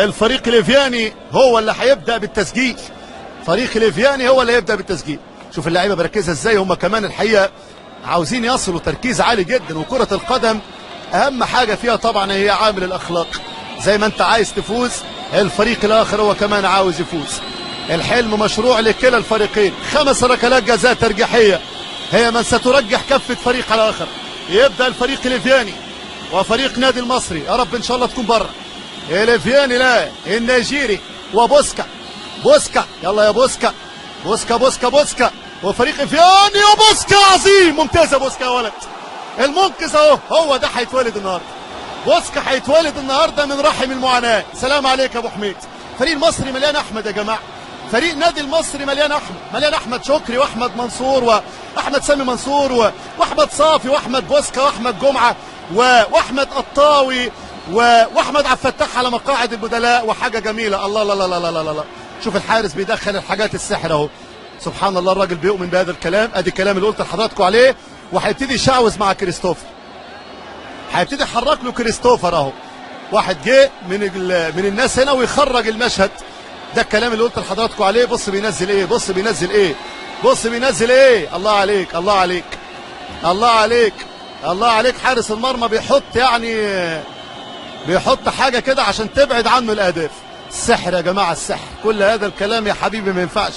الفريق الليفياني هو اللي هيبدا بالتسجيل. فريق الليفياني هو اللي هيبدا بالتسجيل. شوف اللعيبه مركزه ازاي، هم كمان الحقيقه عاوزين يصلوا تركيز عالي جدا. وكره القدم اهم حاجه فيها طبعا هي عامل الاخلاق. زي ما انت عايز تفوز الفريق الاخر هو كمان عاوز يفوز. الحلم مشروع لكلا الفريقين. 5 ركلات جزاء ترجيحيه هي من سترجح كفه فريق على الاخر. يبدا الفريق الليفياني وفريق نادي المصري، يا رب ان شاء الله تكون بره. الليفياني لا النيجيري وبوسكا. بوسكا يلا يا بوسكا، بوسكا بوسكا بوسكا وفريق افياني وبوسكا عظيم. ممتاز يا بوسكا يا ولد. المنقذ اهو، هو ده هيتولد النهارده. بوسكا هيتولد النهارده من رحم المعاناه. سلام عليك يا ابو حميد. فريق المصري مليان احمد يا جماعه. فريق نادي المصري مليان احمد، مليان احمد شكري واحمد منصور واحمد سامي منصور واحمد صافي واحمد بوسكا واحمد جمعه واحمد قطاوي واحمد عبد الفتاح على مقاعد البدلاء وحاجه جميله. الله لا لا لا لا لا لا. شوف الحارس بيدخل الحاجات السحر اهو. سبحان الله الراجل بيؤمن بهذا الكلام. ادي الكلام اللي قلت لحضراتكم عليه. وهيبتدي يشعوذ مع كريستوفر. هيبتدي يحرك له كريستوفر اهو. واحد جه من الناس هنا ويخرج المشهد. ده الكلام اللي قلت لحضراتكم عليه. بص بينزل ايه، بص بينزل ايه، بص بينزل ايه. الله عليك الله عليك الله عليك الله عليك. حارس المرمى بيحط حاجه كده عشان تبعد عنه الاهداف. السحر يا جماعه السحر. كل هذا الكلام يا حبيبي ما ينفعش.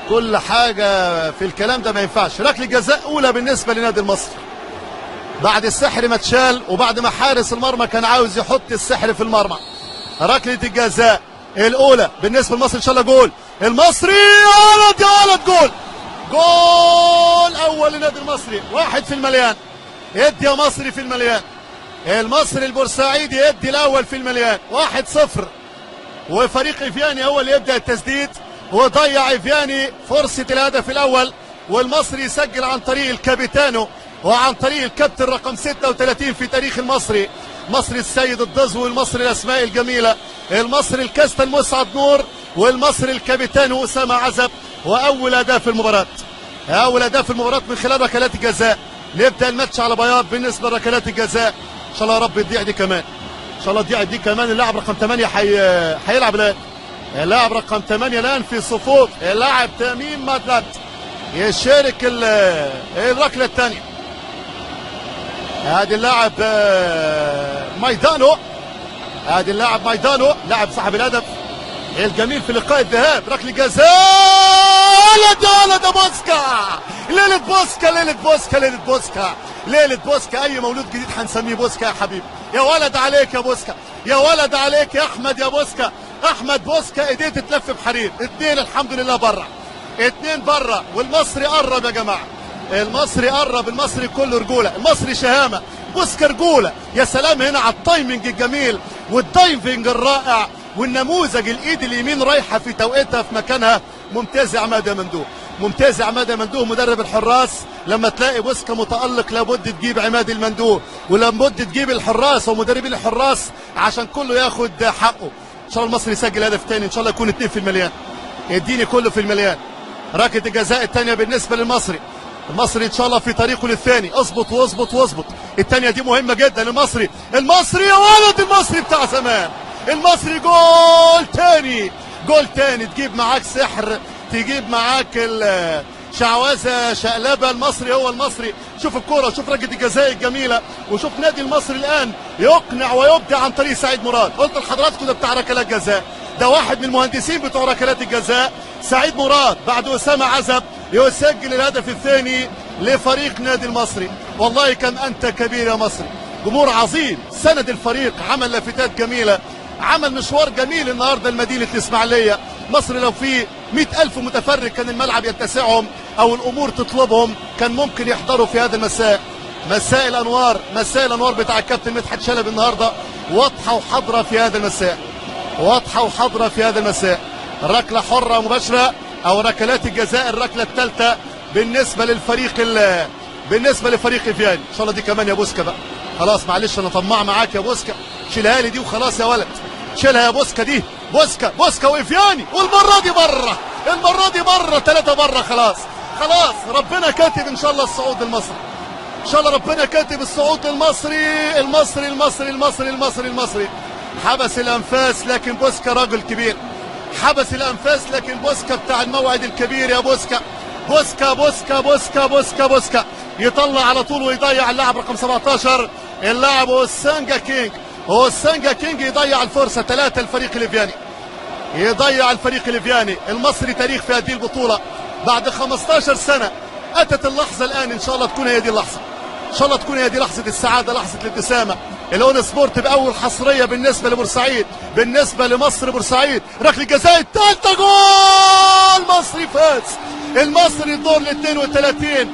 كل حاجه في الكلام ده ما ينفعش. ركله جزاء اولى بالنسبه لنادي المصري بعد السحر ما اتشال وبعد ما حارس المرمى كان عاوز يحط السحر في المرمى. ركله الجزاء الاولى بالنسبه للمصري. ان شاء الله جول المصري. يا ولد يا ولد، جول جول اول لنادي المصري. 1 في المليان. ادي يا مصري في المليان. المصري البورسعيدي يدي الاول في المليان. 1-0. وفريق افياني هو اللي يبدا التسديد وضيع افياني فرصه الهدف الاول. والمصري يسجل عن طريق الكابيتانو وعن طريق الكابتن رقم 36 في تاريخ المصري. مصري السيد الضزوي، المصري الاسماء الجميله، المصري الكاستن مسعد نور، والمصري الكابيتانو اسامه عزب. واول اداء في المباراه، اول اداء في المباراه من خلال ركلات الجزاء. نبدا الماتش على بياض بالنسبه لركلات الجزاء. ان شاء الله يا رب تضيع دي كمان، ان شاء الله تضيع دي كمان. اللاعب رقم 8 هيلعب الان. اللاعب رقم 8 الان في صفوف اللاعب تميم مدلت يشارك الركله الثانيه. ادي اللاعب ميدانو، ادي اللاعب ميدانو لاعب صاحب الهدف الجميل في لقاء الذهاب. ركله جزاء لدى بوسكا. ليله بوسكا ليله بوسكا ليله بوسكا ليله بوسكا. اي مولود جديد هنسميه بوسكا يا حبيبي. يا ولد عليك يا بوسكا، يا ولد عليك يا احمد يا بوسكا. احمد بوسكا ايديه تتلف بحرير. 2 الحمد لله بره، 2 بره. والمصري قرب يا جماعه، المصري قرب. المصري كله رجوله، المصري شهامه، بوسكا رجوله. يا سلام هنا على التايمنج الجميل والدايفنج الرائع والنموذج. الايد اليمين رايحه في توقيتها في مكانها. ممتاز يا عماد يا مندوب، ممتاز يا عماد يا مندوب مدرب الحراس. لما تلاقي بوسكا متالق لابد تجيب عماد المندوب، ولابد تجيب الحراس ومدربين الحراس عشان كله ياخد حقه. ان شاء الله المصري يسجل هدف ثاني، ان شاء الله يكون 2 في المليان. اديني كله في المليان. ركله الجزاء الثانيه بالنسبه للمصري. المصري ان شاء الله في طريقه للثاني. اظبط واظبط واظبط. الثانيه دي مهمه جدا. المصري يا ولد، المصري بتاع زمان. المصري جول ثاني، جول ثاني. تجيب معاك سحر، تجيب معاك شعوذه شقلبه. المصري هو المصري. شوف الكوره، شوف ركله الجزاء الجميله، وشوف نادي المصري الان يقنع ويبدع عن طريق سعيد مراد. قلت لحضراتكم ده بتاع ركلات جزاء، ده واحد من المهندسين بتوع ركلات الجزاء. سعيد مراد بعد اسامه عزب يسجل الهدف الثاني لفريق نادي المصري. والله كم انت كبير يا مصري. جمهور عظيم سند الفريق، عمل لافتات جميله، عمل مشوار جميل النهارده لمدينه الاسماعيليه. مصر لو في 100,000 متفرج كان الملعب يتسعهم او الامور تطلبهم، كان ممكن يحضروا في هذا المساء. مساء الانوار، مساء الانوار بتاع الكابتن مدحت شلبي النهارده واضحه وحاضره في هذا المساء، واضحه وحاضره في هذا المساء. ركله حره مباشره او ركلات الجزاء الركله الثالثه بالنسبه لفريق افياني. ان شاء الله دي كمان يا بوسكا بقى. خلاص معلش انا طماع معاك يا بوسكا، شيلها لي دي وخلاص يا ولد، شيلها يا بوسكا دي. بوسكا وافياني، والمره دي بره، المره دي بره، 3 بره. خلاص خلاص ربنا كاتب ان شاء الله الصعود المصري، ان شاء الله ربنا كاتب الصعود المصري. المصري المصري المصري المصري المصري حبس الانفاس، لكن بوسكا راجل كبير، حبس الانفاس، لكن بوسكا بتاع الموعد الكبير يا بوسكا. بوسكا بوسكا بوسكا بوسكا بوسكا يطلع على طول ويضيع اللاعب رقم 17 اللاعب اوسانجا كينج. اوسانجا كينج يضيع الفرصه 3 الفريق الليبياني، يضيع الفريق الليبياني. المصري تاريخ في هذه البطوله بعد 15 سنه اتت اللحظه الان، ان شاء الله تكون هي دي اللحظه، ان شاء الله تكون هي دي لحظه السعاده، لحظه الابتسامه. الاون سبورت باول حصريه بالنسبه لبورسعيد، بالنسبه لمصر بورسعيد. ركله جزاء الثالثه، جول مصري فاز. المصري الدور ال 32.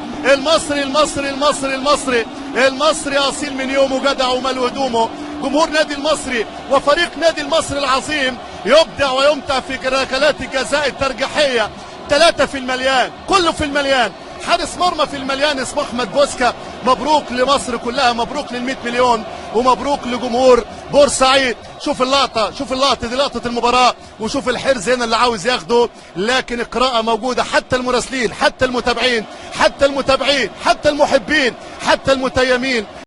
المصري اصيل من يومه، جدع ومال هدومه. جمهور نادي المصري وفريق نادي المصري العظيم يبدع ويمتع في ركلات الجزاء الترجيحيه. 3 في المليان، كله في المليان. حارس مرمى في المليان اسمه احمد بوسكا. مبروك لمصر كلها، مبروك لل100 مليون، ومبروك لجمهور بورسعيد. شوف اللقطه، شوف اللقطه دي، لقطه المباراه، وشوف الحرز هنا اللي عاوز ياخده، لكن القراءه موجوده. حتى المراسلين، حتى المتابعين، حتى المحبين، حتى المتيمين